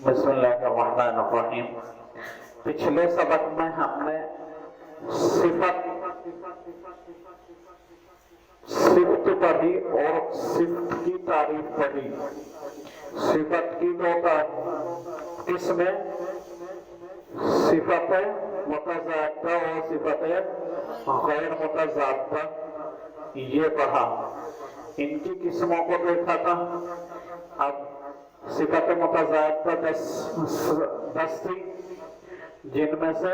بسم اللہ الرحمن الرحیم۔ پچھلے سبق میں ہم نے صفت پڑھی اور صفت کی تعریف پڑھی۔ صفت کی دو قسمیں، صفت متضادہ اور صفت غیر متضادہ، یہ پڑھا۔ ان کی قسموں کو دیکھا تھا۔ اب صفت متضادہ 10 تھی، جن میں سے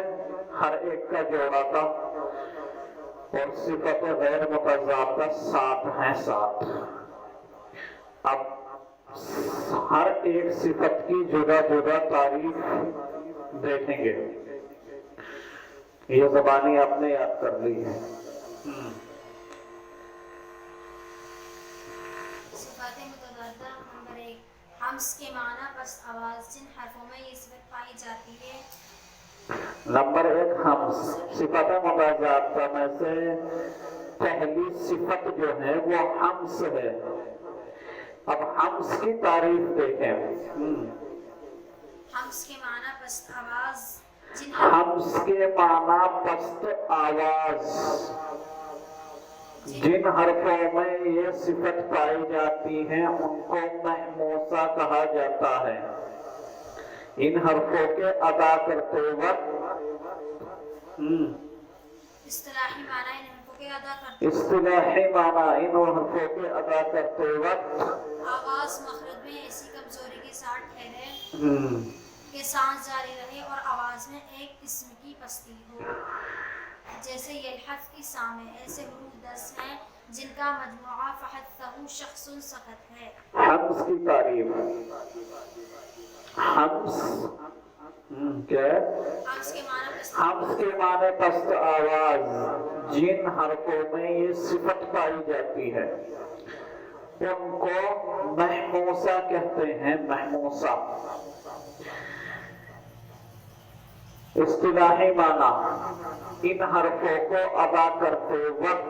ہر ایک کا جوڑا تھا، اور صفت غیر متضادہ 7 ہیں 7۔ اب ہر ایک صفت کی جدا جدا تعریف دیکھیں گے۔ یہ زبانی آپ نے یاد کر لی ہے۔ صفات متضادہ نمبر 1، حمز کے معنی پس آواز جن حرفوں میں یہ صفت پائی جاتی ہے۔ نمبر 1 حمز۔ صفت متضادہ میں سے پہلی صفت جو ہے وہ حمز ہے۔ اب حمز کی تعریف دیکھیں۔ حمز کے معنی پست آواز جن حمز کے معنی پست آواز، جن حرفوں میں یہ صفت پائی جاتی ہیں ان کو محموسہ کہا جاتا ہے۔ ان حرفوں کے ادا کرتے وقت اصطلاحی معنی ان حرفوں کے ادا کرتے اصطلاحی معنی ان حرفوں کے ادا کرتے وقت آواز مخرج میں ایسی کمزوری کے ساتھ ٹھہرے کہ سانس جاری رہے اور آواز میں ایک قسم کی پستی ہو، جیسے یلحظ کی سامع۔ ایسے حروف 10 ہیں جن کا مجموعہ فحثہ شخص سکت ہے۔ حمز کی تعریف۔ حمز کیا ہے؟ حمز کے معنی پست حمز کے معنی پست آواز، جن حرفوں میں یہ صفت پائی جاتی ہے ان کو محموسہ کہتے ہیں۔ محموسہ اصطلاحی معنی ان حرفوں کو ادا کرتے وقت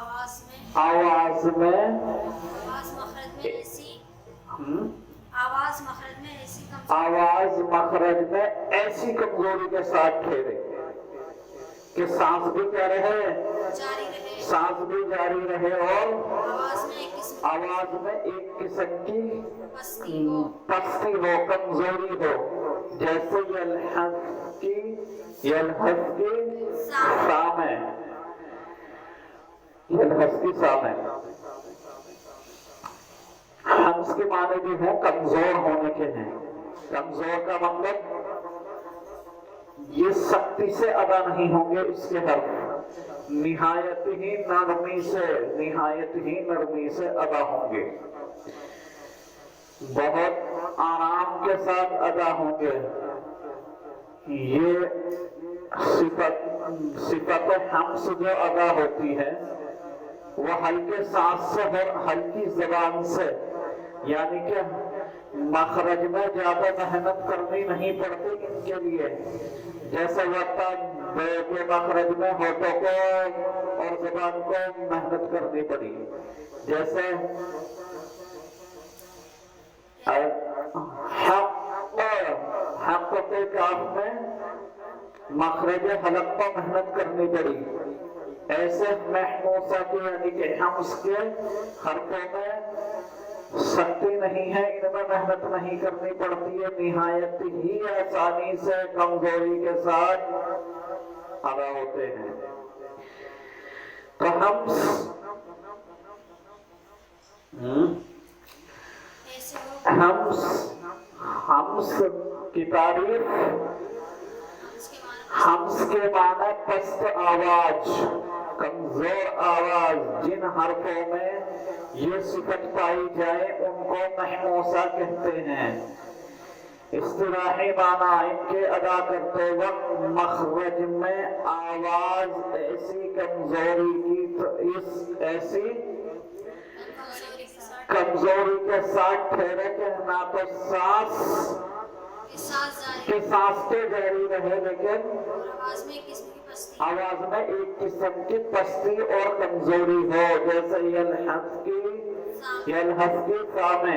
آواز میں آواز میں آواز مخرج میں ایسی آواز مخرج میں ایسی کمزوری آواز مخرج میں ایسی کمزوری کے ساتھ ٹھہرے کہ سانس بھی کیا رہے، جاری رہے، سانس بھی جاری رہے، اور آواز میں ایک قسم آواز میں ایک قسم کی پستی ہو، پستی ہو، کمزوری ہو، جیسے یلحظ کی سامع۔ یلحظ کی سامع حمز کے معنی بھی ہے کمزور ہونے کے ہیں۔ کمزور کا مطلب یہ سختی سے ادا نہیں ہوں گے اس کے حرف، نہایت ہی نرمی سے ادا ہوں گے، بہت آرام کے ساتھ ادا ہوں گے۔ یہ صفت حمز جو ادا ہوتی ہے وہ ہلکے سانس سے اور ہلکی زبان سے، یعنی کہ مخرج میں زیادہ محنت کرنی نہیں پڑتی ان کے لیے، جیسے وقت بے مخرج میں ہونٹوں کو اور زبان کو محنت کرنی پڑی، جیسے حق کے کام میں مخرج حلق کو محنت کرنی پڑی، ایسے محموسہ کی یعنی کہ حمز کے حرفوں میں سختی نہیں ہے، ان میں محنت نہیں کرنی پڑتی ہے، نہایت ہی آسانی سے کمزوری کے ساتھ ادا ہوتے ہیں۔ تو حمز کی تعریف۔ حمز کے معنی پست آواز، کمزور آواز، جن حرفوں میں یہ صفت پائی جائے ان کو محموسہ کہتے ہیں۔ اصطلاحی معنی ان کے ادا کرتے وقت مخرج میں آواز ایسی ایسی کمزوری کے ساتھ ٹھہرے کہ نہ تو سانس تو جاری رہے لیکن آواز میں ایک قسم کی پستی اور کمزوری ہو، جیسے یلحظ کی سامع۔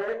1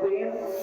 3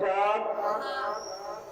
4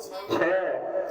6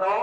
9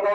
2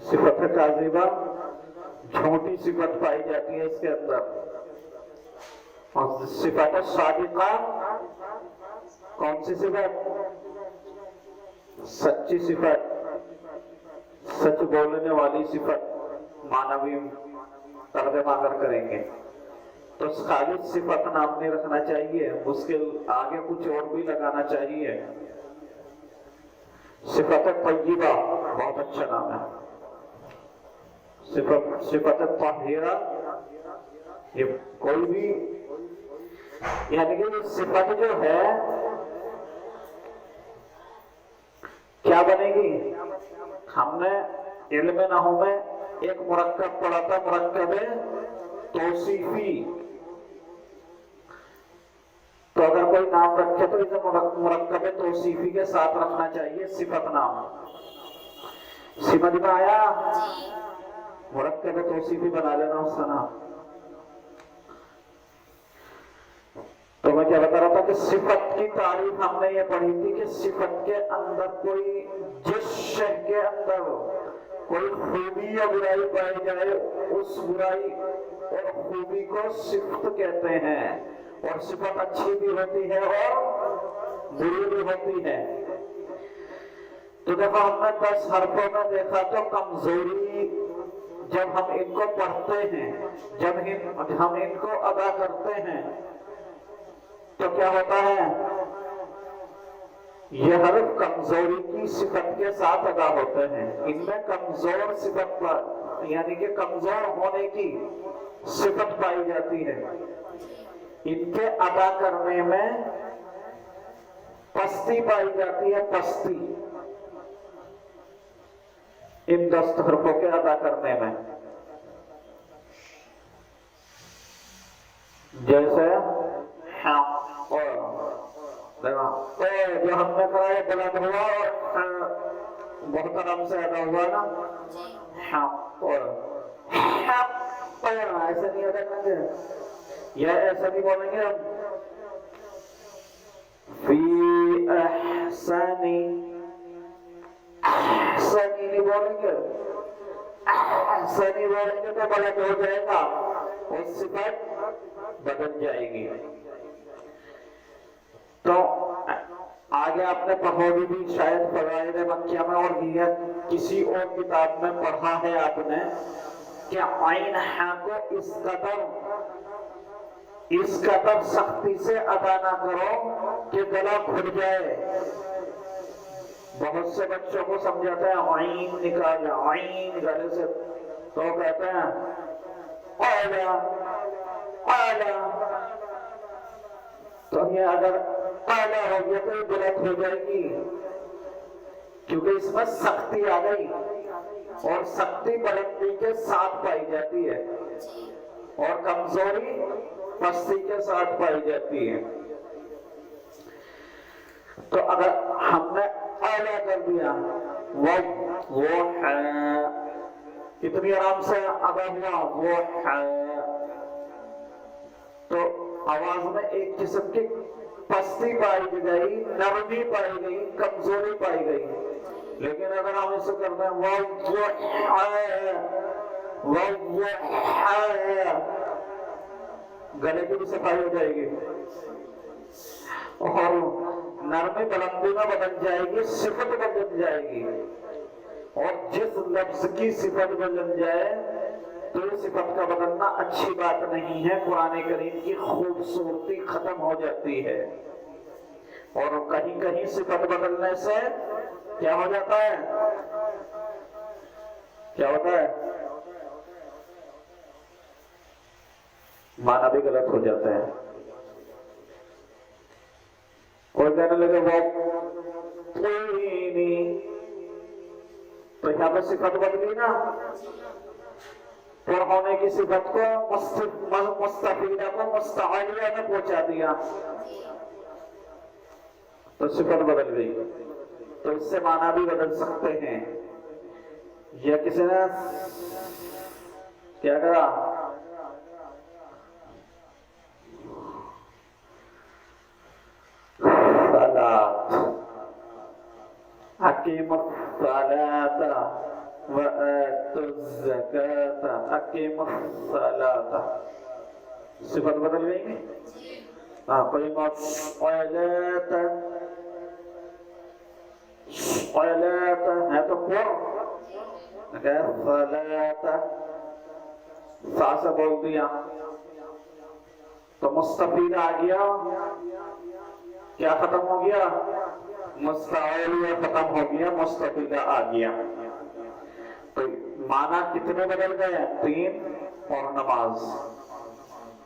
صفت کاذبہ جھوٹی صفت پائی جاتی ہے اس کے اندر، اور صفت صادقہ کون سی صفت؟ سچی صفت، سچ بولنے والی صفت، معنوی ترجمہ اگر کریں گے تو خالص صفت نام نہیں رکھنا چاہیے، اس کے آگے کچھ اور بھی لگانا چاہیے۔ صفت طیبہ بہت اچھا نام ہے، صفت طاہرہ، یہ کوئی بھی یعنی کہ یہ صفت جو ہے کیا بنے گی؟ ہم نے علم نحو میں ایک مرکب پڑھا تھا، مرکب توصیفی، تو اگر کوئی نام رکھے تو اسے مرکب توصیفی کے ساتھ رکھنا چاہیے صفت نام۔ سمجھ میں آیا؟ مرکب توصیفی بنا لینا اس کا نام۔ تو میں کیا بتا رہا تھا کہ صفت کی تعریف ہم نے یہ پڑھی تھی کہ صفت کے اندر کوئی، جس شے کے اندر کوئی خوبی یا برائی پائی جائے اس برائی اور خوبی کو صفت کہتے ہیں، اور صفت اچھی بھی ہوتی ہے اور بری بھی ہوتی ہے۔ تو دیکھو ہم نے 10 حرفوں میں دیکھا تو کمزوری جب ہم ان کو پڑھتے ہیں، جب ہم ان کو ادا کرتے ہیں تو کیا ہوتا ہے؟ یہ حرف کمزوری کی صفت کے ساتھ ادا ہوتے ہیں، ان میں کمزور صفت یعنی کہ کمزور ہونے کی صفت پائی جاتی ہے، ان کے ادا کرنے میں پستی پائی جاتی ہے، پستی ان 10 حرفوں کے ادا کرنے میں۔ جیسے جو ہم نے کرا یہ بلند ہوا اور بہت آرام سے ادا ہوا نا، اور ایسے نہیں ادا کریں گے، یا ایسا نہیں بولیں گے ہم فی احسنی، احسنی نہیں بولیں گے، احسنی بولیں گے تو بلند ہو جائے گا اور صفت بدل جائے گی۔ تو آگے آپ نے پڑھوگی بھی شاید فضائل مکیہ میں اور یہ کسی اور کتاب میں پڑھا ہے آپ نے کہ عین ہاں کو اس قدر سختی سے ادا نہ کرو کہ گلا پھٹ جائے۔ بہت سے بچوں کو سمجھاتے ہیں عین نکال، عین گلے سے، تو کہتے ہیں اعلیٰ اعلیٰ، تو یہ اگر اعلیٰ ہو گیا تو یہ غلط ہو جائے گی، کیونکہ اس میں سختی آ گئی، اور سختی بلندی کے ساتھ پائی جاتی ہے اور کمزوری پستی کے ساتھ پائی جاتی ہے۔ تو اگر ہم نے اعلیٰ کر دیا وہ کتنی آرام سے ادا ہوا وہ، تو آواز میں ایک قسم کی پستی پائی گئی، نرمی پائی گئی، کمزوری پائی گئی۔ لیکن اگر ہم اسے کرتے ہیں گلے کی بھی صفائی ہو جائے گی اور نرمی بلندی میں بدل جائے گی، صفت بدل جائے گی، اور جس لفظ کی صفت بدل جائے تو یہ صفت کا بدلنا اچھی بات نہیں ہے، قرآن کریم کی خوبصورتی ختم ہو جاتی ہے۔ اور کہیں کہیں صفت بدلنے سے کیا ہو جاتا ہے؟ کیا ہوتا ہے؟ معنی بھی غلط ہو جاتا ہے۔ کوئی کہنے لگے وہ تو یہاں پہ صفت بدلی نا، پر ہونے کی صفت کو مستفیدہ کو مستعلیہ میں پہنچا دیا تو صفت بدل گئی۔ تو اس سے معنی بھی بدل سکتے ہیں۔ یہ کسی نے کیا کرا؟ صلاۃ، حکیم الصلاۃ، وآتوا الزکاة اقیموا الصلاة. صفت بدل گئی نہیں؟ اقیموا الصلاة ہے تو پر صلاة سا سے بول دیا تو مستفیل آ گیا. کیا ختم ہو گیا؟ مستعلیہ ختم ہو گیا، مستفیلہ آ گیا. تو معنی کتنے بدل گئے؟ 3 اور نماز.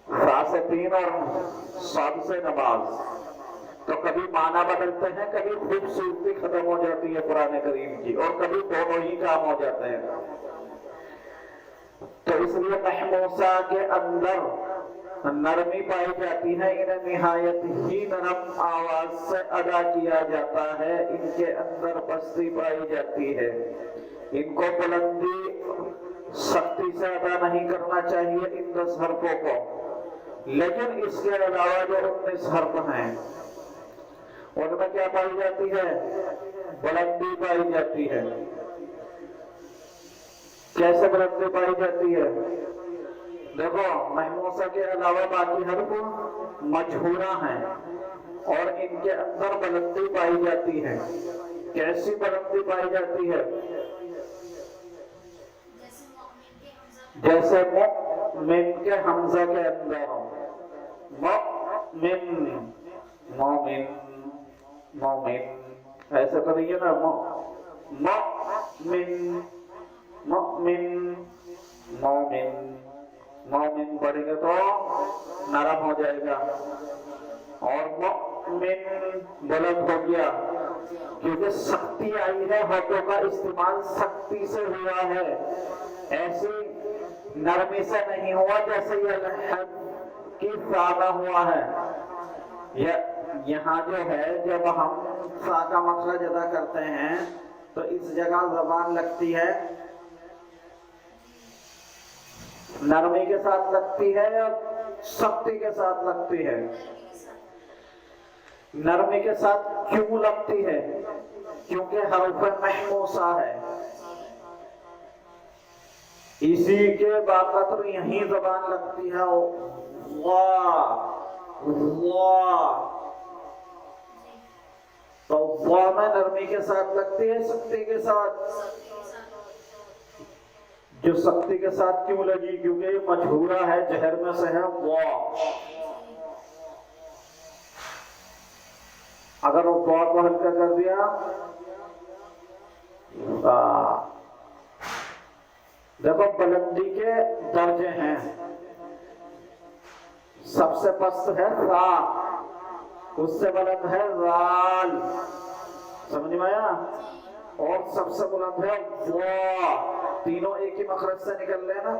سا سے 3 اور صاد سے نماز. تو کبھی معنی بدلتے ہیں، کبھی خوبصورتی ختم ہو جاتی ہے قرآن کریم کی، اور کبھی دونوں ہی کام ہو جاتے ہیں. تو اس لیے محموسہ کے اندر نرمی پائی جاتی ہے. انہیں نہایت ہی نرم آواز سے ادا کیا جاتا ہے. ان کے اندر پستی پائی جاتی ہے. ان کو بلندی سختی سے ادا نہیں کرنا چاہیے ان 10 حرفوں کو. لیکن اس کے علاوہ جو 19 حرف ہیں ان میں کیا پائی جاتی ہے؟ بلندی پائی جاتی ہے. کیسے بلندی پائی جاتی ہے؟ دیکھو، محموسہ کے علاوہ باقی حرف مجہورہ ہیں اور ان کے اندر بلندی پائی جاتی ہے. کیسی بلندی پائی جاتی ہے؟ جیسے مؤمن کے حمزہ کے اندر مؤمن مومن مومن ایسے کریے نا. مؤمن مؤمن مومن مومن پڑھیں گے تو نرم ہو جائے گا. اور مؤمن بلند ہو گیا کیونکہ سختی آئی ہے، ہاتھوں کا استعمال سختی سے ہوا ہے. ایسی نرمی سے نہیں ہوا جیسے یہ لحد کی سادہ ہوا ہے. یہاں جو ہے جب ہم سا کا مخرج ادا کرتے ہیں تو اس جگہ زبان لگتی ہے، نرمی کے ساتھ لگتی ہے یا سختی کے ساتھ لگتی ہے؟ نرمی کے ساتھ کیوں لگتی ہے؟ کیونکہ حرف محموسہ ہے. اسی کے باقاعدہ یہیں زبان لگتی ہے. واہ واہ، تو واہ میں نرمی کے ساتھ لگتی ہے سختی کے ساتھ. جو سختی کے ساتھ کیوں لگی؟ کیونکہ یہ مجہورہ ہے، جہر میں سے ہے واہ. اگر وہ واہ کو ہلکا کر دیا دیکھو بلندی کے درجے ہیں. سب سے پست ہے را، اس سے بلند ہے رال، سمجھ میں آیا؟ اور سب سے بلند ہے وا. تینوں ایک ہی مخرج سے نکل رہے نا.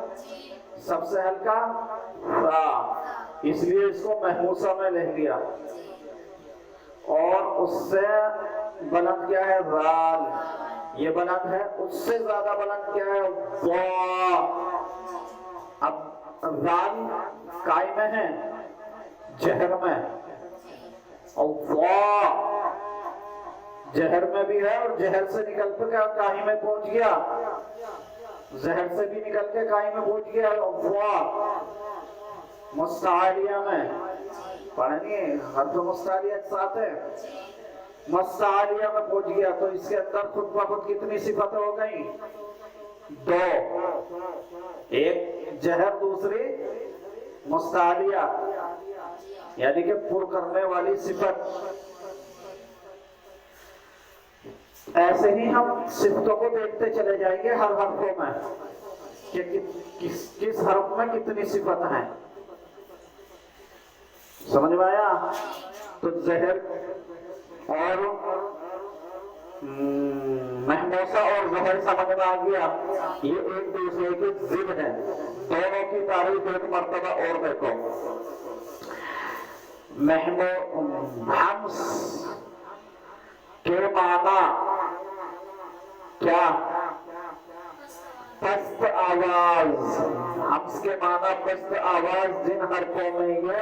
سب سے ہلکا را، اس لیے اس کو محموسہ میں لکھ لیا. اور اس سے بلند کیا ہے؟ رال. یہ بلند ہے. اس سے زیادہ بلند کیا ہے؟ وا. اب رال قائم ہے جہر میں، اور وا جہر میں بھی ہے اور جہر سے نکل کے کائی میں پہنچ گیا، زہر سے بھی نکل کے کائی میں پہنچ گیا. وا مستعلیہ میں پڑھیں گے، حرف مستعلیہ ایک ساتھ ہے. مستعلیہ میں پہنچ گیا تو اس کے اندر خود بخود کتنی صفتیں ہو گئی؟ 2. ایک جہر، دوسری مستعلیہ، یعنی کہ پر کرنے والی صفت. ایسے ہی ہم صفتوں کو دیکھتے چلے جائیں گے ہر حرفوں میں کہ کس حرف میں کتنی صفت ہیں. سمجھ میں آیا؟ تو زہر اور محموسہ اور زہر سمجھ میں آ گیا. یہ ایک دوسرے کے ضد ہیں. دونوں کی تعریف ایک مرتبہ اور دیکھو. حمس کے معنی کیا؟ پست آواز. حمس کے معنی پست آواز. جن حرفوں میں یہ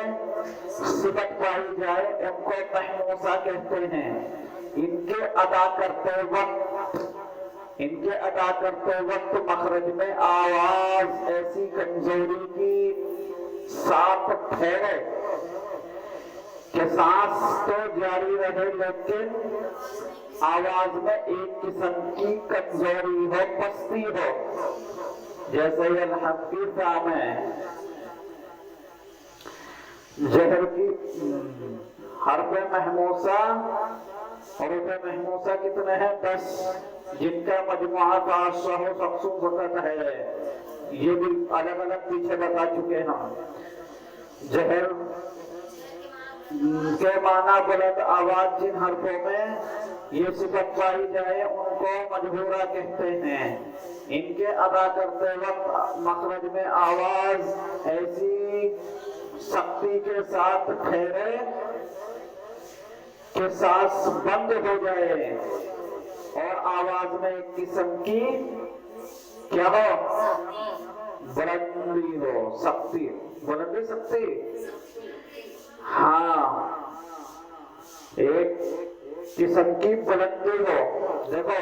صفت پائی جائے ان کو محموسہ کہتے ہیں. ان کے ادا کرتے وقت ان کے ادا کرتے وقت مخرج میں آواز ایسی کمزوری کی ساتھ ٹھہرے کہ سانس تو جاری رہے لیکن آواز میں ایک قسم کی کمزوری ہو، پستی ہو، جیسے یلحظ کی سام ہے، زہر کی حرف محموسہ، حروف محموسہ کتنے ہیں؟ 10، جن کا مجموعہ تعصہ و سقسو فقط ہے، یہ بھی الگ الگ پیچھے بتا چکے ہم۔ زہر کے معنی بلند آواز، جن حرفوں میں یہ صفت پائی جائے ان کو مجہورہ کہتے ہیں۔ ان کے ادا کرتے وقت مخرج میں آواز ایسی سختی کے ساتھ ٹھہرے کہ سانس بند ہو جائے اور آواز میں ایک قسم کی کیا ہو؟ بلندی ہو، سختی، بلندی سختی، ہاں، ایک قسم کی بلندی ہو۔ دیکھو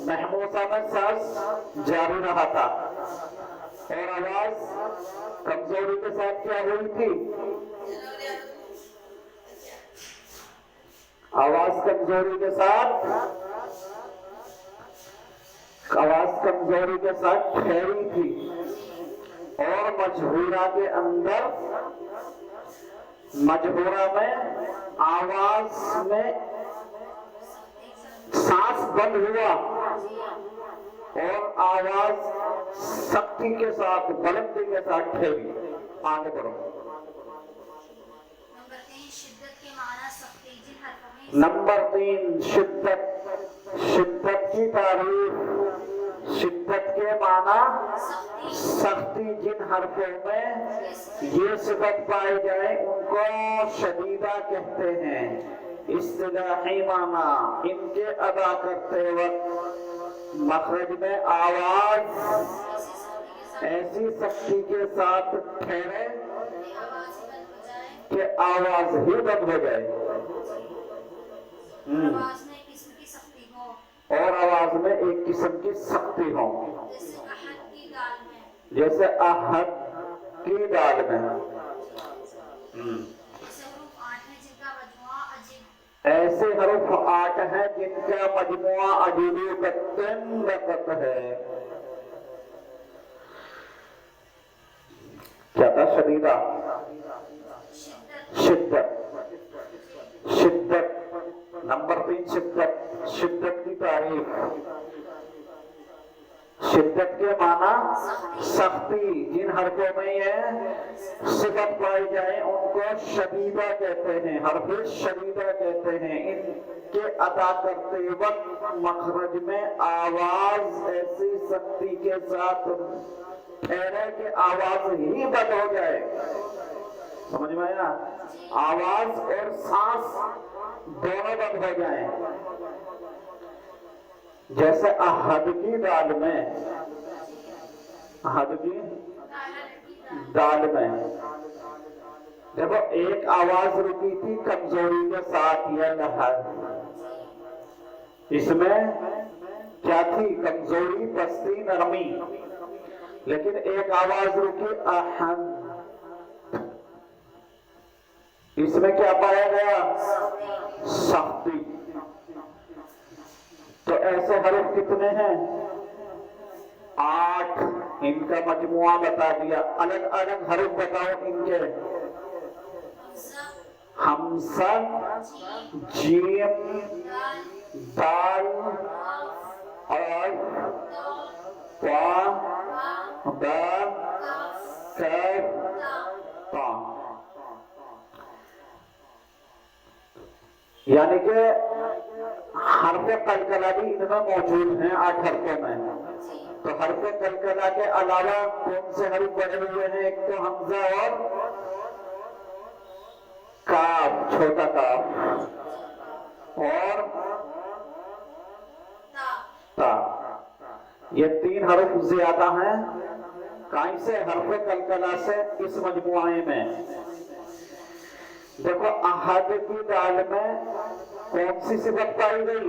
محموسہ میں سانس جاری رہا تھا اور آواز کمزوری کے ساتھ کیا ہوئی تھی؟ آواز کمزوری کے ساتھ ٹھہری تھی اور مجہورہ کے اندر، مجہورہ میں آواز میں سانس بند ہوا اور آواز سختی کے ساتھ، بلندی کے ساتھ ٹھہری۔ آگے بڑھو۔ نمبر 3 شدت، شدت کی تعریف۔ شدت کے معنی سختی، جن حرفوں میں یہ صفت پائی جائے ان کو شدیدہ کہتے ہیں۔ اصطلاحی معنی، ان کے ادا کرتے وقت مخرج میں آواز ایسی سختی کے ساتھ ٹھہرے کہ آواز ہی بند ہو جائے، اور آواز میں ایک قسم کی سختی ہو، جیسے احد کی دال میں۔ ایسے حروف 8 ہیں جن کا مجموعہ عجیبی وقت ہے۔ کیا تھا؟ شدیدہ، شدت، شدت۔ نمبر 3 شدت، شدت کی تعریف۔ شدت کے معنی سختی، جن حرفوں میں یہ صفت پائی جائے ان کو شدیدہ کہتے ہیں، حرف شدیدہ کہتے ہیں۔ ان کے ادا کرتے وقت مخرج میں آواز ایسی سختی کے ساتھ ٹھہرے کہ آواز ہی بند ہو جائے۔ سمجھ میں آیا؟ آواز اور سانس دونوں بند ہو جائیں، جیسے احد کی دال میں، احد کی دال میں دیکھو ایک آواز رکی تھی کمزوری کے ساتھ، یہ لحظ، اس میں کیا تھی؟ کمزوری، پستی، نرمی، لیکن ایک آواز رکی احد، اس میں کیا پایا گیا؟ سختی۔ تو ایسے حروف کتنے ہیں؟ 8، ان کا مجموعہ بتا دیا۔ الگ الگ حروف بتاؤ ان کے۔ حمزہ، جیم، دال، اور طا، با، کاف، طا۔ یعنی کہ حرف قلقلہ بھی ان میں موجود ہیں 8 حرفوں میں۔ تو حرف قلقلہ کے علاوہ کون سے حروف بنے ہوئے ہیں؟ ایک تو حمزہ اور کاف، چھوٹا کاف، اور تا۔ یہ 3 حروف زیادہ ہیں کہیں سے؟ حرف قلقلہ سے، اس مجموعے میں۔ دیکھو احد کی دال میں کون سی صفت پائی گئی؟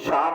4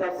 10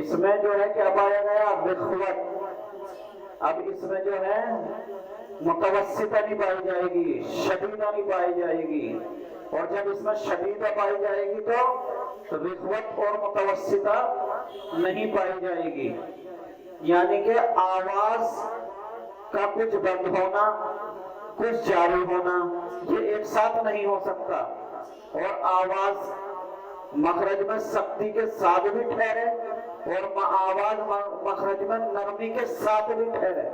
اس میں جو ہے کیا پایا گیا؟ رخوت. اب اس میں جو ہے متوسطہ نہیں پائی جائے گی، شدیدہ نہیں پائی جائے گی. اور جب اس میں شدیدہ پائی جائے گی تو رخوت اور متوسطہ نہیں پائی جائے گی. یعنی کہ آواز کا کچھ بند ہونا، کچھ جاری ہونا، یہ ایک ساتھ نہیں ہو سکتا. اور آواز مخرج میں سختی کے ساتھ بھی ٹھہرے اور آواز مخرج میں نرمی کے ساتھ بھی ٹھہرے،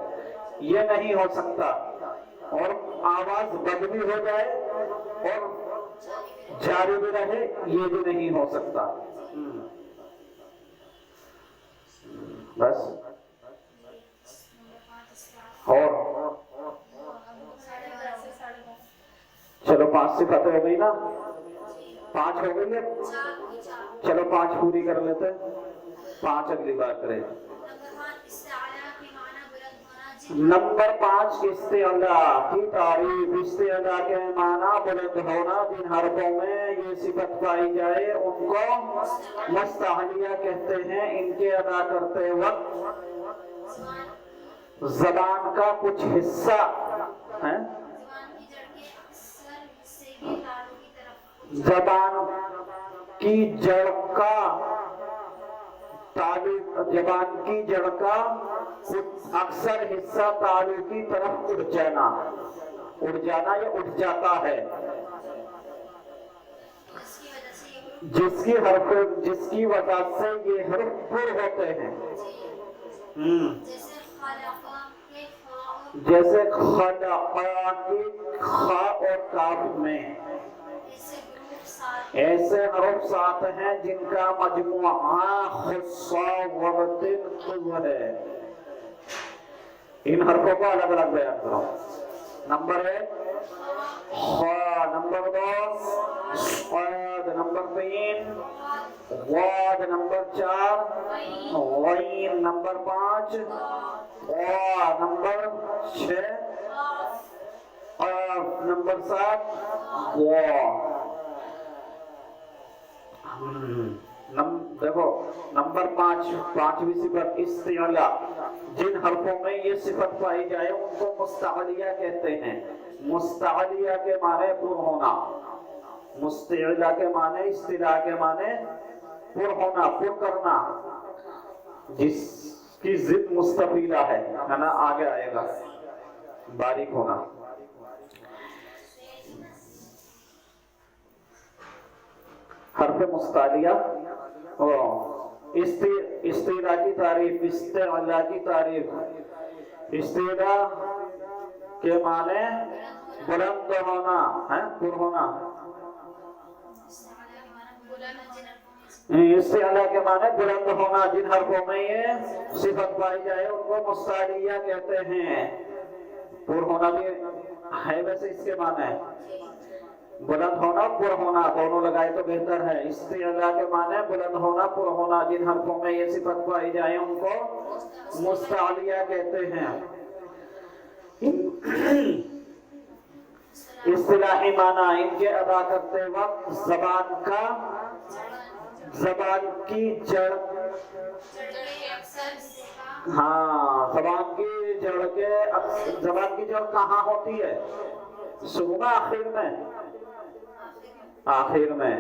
یہ نہیں ہو سکتا. اور آواز بند بھی ہو جائے اور جاری بھی رہے، یہ بھی نہیں ہو سکتا. بس. اور چلو 5 صفتیں ہو گئی نا، 5 ہو گئی ہے. چلو 5 پوری کر لیتے ہیں، 5 اگلی بار کریں. نمبر 5 استعلاء کی تعریف. استعلاء کے معنی بلند ہونا. جن حرفوں میں یہ صفت پائی جائے ان کو مستعلیہ کہتے ہیں. ان کے ادا کرتے وقت زبان کا کچھ حصہ ہے، زبان کی جڑ کا تعلق، زبان کی جڑ کا اکثر حصہ تعلق کی طرف اٹھ جانا. اٹھ جانا یا اٹھ جاتا ہے، جس کی وجہ سے یہ حرف پر ہوتے ہیں. جیسے خلقا کی خا اور کاف میں ایسے حروف 7 ہیں جن کا مجموعہ خصا وقت قو ہے. ان حرفوں کو الگ الگ بیان کرو. نمبر 1 خا، نمبر 2 صاد، نمبر 3 واد، نمبر 4 غین، نمبر 5 وا، نمبر 6 قاف، نمبر 7 وا. دیکھو نمبر 5ویں صفت استعلاء. جن حرفوں میں یہ صفت پائی جائے ان کو مستعلیہ کہتے ہیں. مستعلیہ کے معنی پر ہونا، مستعلیٰ کے معنی، استعلاء کے معنی پر ہونا، پر کرنا، جس کی ضد مستفیلہ ہے نا، آگے آئے گا. باریک ہونا. حرف مستعلیہ. استعلاء کی تعریف. استعلاء کی تعریف. استعلاء کے معنی بلند ہونا ہے، پر ہونا. استعلاء کے معنی بلند ہونا. جن حرفوں میں یہ صفت پائی جائے ان کو مستعلیہ کہتے ہیں. پر ہونا بھی ہے ویسے اس کے معنی ہے. بلند ہونا، پر ہونا دونوں لگائے تو بہتر ہے. استعلاء کے معنی بلند ہونا، پر ہونا. جن حرفوں میں یہ صفت پائی جائے ان کو مستعلیہ کہتے ہیں. اصطلاحی معنی ان کے ادا کرتے وقت زبان کی جڑ. ہاں، زبان کی جڑ کہاں ہوتی ہے؟ شروع آخر میں.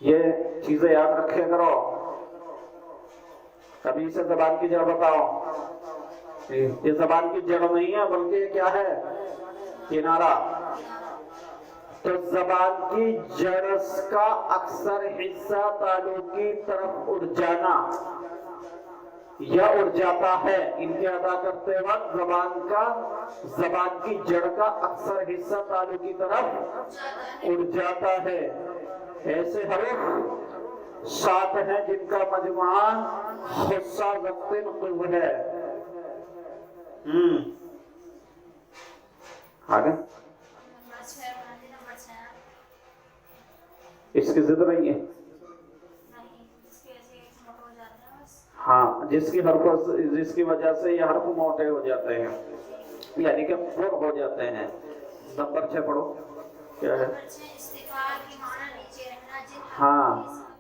یہ چیزیں یاد رکھے کرو. کبھی سے زبان کی جڑ بتاؤ. یہ زبان کی جڑ نہیں ہے بلکہ یہ کیا ہے؟ کنارہ. تو زبان کی جڑ کا اکثر حصہ تعلق کی طرف اٹھ جانا یا اٹھ جاتا ہے. ان کے ادا کرتے وقت زبان کی جڑ کا اکثر حصہ تعلق کی طرف اٹھ جاتا ہے. ایسے حروف 7 ہیں جن کا مجموعہ خصا وقت قو ہے. آگے اس کی ضد نہیں ہے. ہاں، جس کی وجہ سے یہ حرف موٹے ہو جاتے ہیں، یعنی کہ پر ہو جاتے ہیں. نمبر 6 پڑھو. کیا ہے؟ ہاں،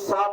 7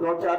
2-4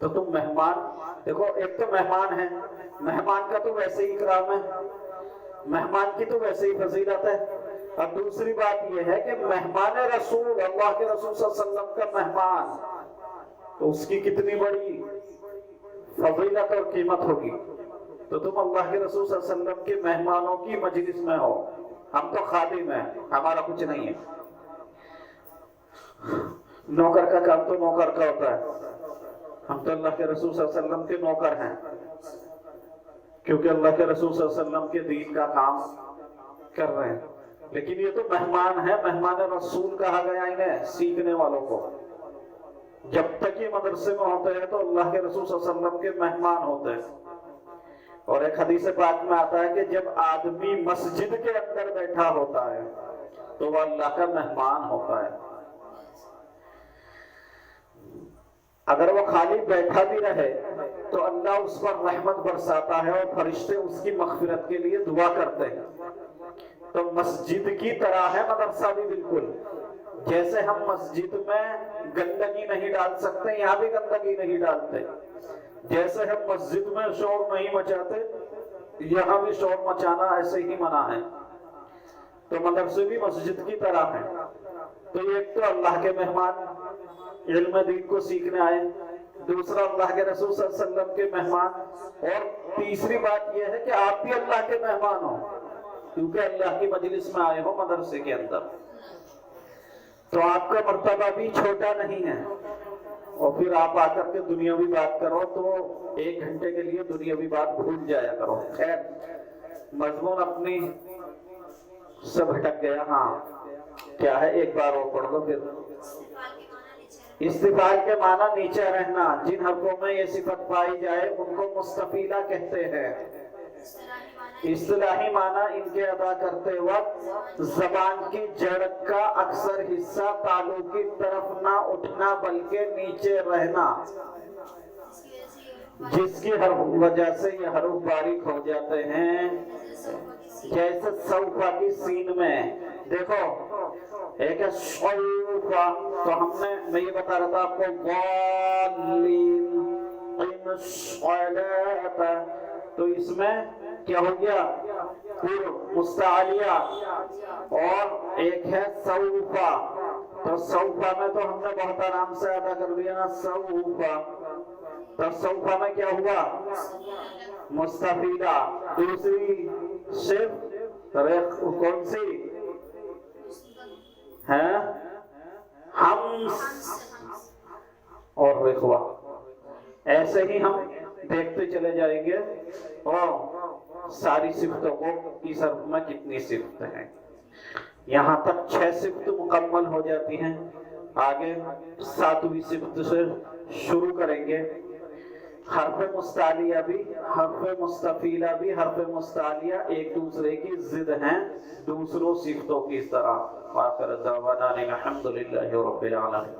تو تم مہمان، دیکھو ایک تو مہمان ہے، مہمان کا تو ویسے ہی اکرام ہے، مہمان کی تو ویسے ہی فضیلت ہے، اور دوسری بات یہ ہے کہ مہمان رسول، اللہ کے رسول صلی اللہ علیہ وسلم کا مہمان، تو اس کی کتنی بڑی فضیلت اور قیمت ہوگی۔ تو تم اللہ کے رسول صلی اللہ علیہ وسلم کے مہمانوں کی مجلس میں ہو، ہم تو خادم ہیں، ہمارا کچھ نہیں ہے۔ نوکر کا کام تو نوکر کا ہوتا ہے، ہم تو اللہ کے رسول صلی اللہ علیہ وسلم کے نوکر ہیں، کیونکہ اللہ کے رسول صلی اللہ علیہ وسلم کے دین کا کام کر رہے ہیں۔ لیکن یہ تو مہمان ہے، مہمان رسول کہا گیا انہیں، سیکھنے والوں کو۔ جب تک یہ مدرسے میں ہوتے ہیں تو اللہ کے رسول صلی اللہ علیہ وسلم کے مہمان ہوتے ہیں۔ اور ایک حدیث پاک میں آتا ہے کہ جب آدمی مسجد کے اندر بیٹھا ہوتا ہے تو وہ اللہ کا مہمان ہوتا ہے۔ اگر وہ خالی بیٹھا بھی رہے تو اللہ اس پر رحمت برساتا ہے اور فرشتے اس کی مغفرت کے لیے دعا کرتے ہیں۔ تو مسجد کی طرح ہے مدرسہ بھی بالکل، جیسے ہم مسجد میں گندگی نہیں ڈال سکتے، یہاں بھی گندگی نہیں ڈالتے، جیسے ہم مسجد میں شور نہیں مچاتے، یہاں بھی شور مچانا ایسے ہی منع ہے۔ تو مدرسے بھی مسجد کی طرح ہیں۔ تو ایک تو اللہ کے مہمان علم دین کو سیکھنے آئے، دوسرا اللہ کے رسول صلی اللہ علیہ وسلم کے مہمان، اور تیسری بات یہ ہے کہ آپ بھی اللہ کے مہمان ہو، کیونکہ اللہ کی مجلس میں آئے ہو مدرسے کے اندر، تو آپ کا مرتبہ بھی چھوٹا نہیں ہے۔ اور پھر آپ آ کر کے دنیاوی بات کرو تو 1 گھنٹے کے لیے دنیاوی بات بھول جایا کرو۔ خیر مضمون اپنی سے بھٹک گیا۔ ہاں کیا ہے، ایک بار اور پڑھ دو پھر۔ استفعال کے معنی نیچے رہنا، جن حرفوں میں یہ صفت پائی جائے ان کو مستفیلہ کہتے ہیں۔ اصطلاحی معنی ان کے ادا کرتے وقت زبان کی جڑ کا اکثر حصہ تالو کی طرف نہ اٹھنا بلکہ نیچے رہنا، جس کی ہر وجہ سے یہ حروف باریک ہو جاتے ہیں، جیسے سوفا کی سین میں دیکھو ایک ہے سوفا، تو ہم نے میں یہ بتا رہا تھا آپ کو ضالین قم الصلاۃ، تو اس میں کیا ہو گیا پور مستعلیہ، اور ایک ہے سوفا، تو سوفا میں تو ہم نے بہت آرام سے ادا کر دیا نا سوفا، تو سوفا میں کیا ہوا مستفیدہ۔ دوسری صرف کون سی ہے، ہمس اور رخوا۔ ایسے ہی ہم دیکھتے چلے جائیں گے اور ساری صفتوں کو اس حرف میں کتنی صفتیں ہیں، یہاں تک 6 صفت مکمل ہو جاتی ہیں۔ آگے 7ویں صفت سے شروع کریں گے۔ حرف مستعلیہ بھی، حرف مستفیلہ بھی، حرف مستعلیہ ایک دوسرے کی ضد ہیں دوسروں صفتوں کی طرح۔ وآخر دعوانا الحمدللہ رب العالمین۔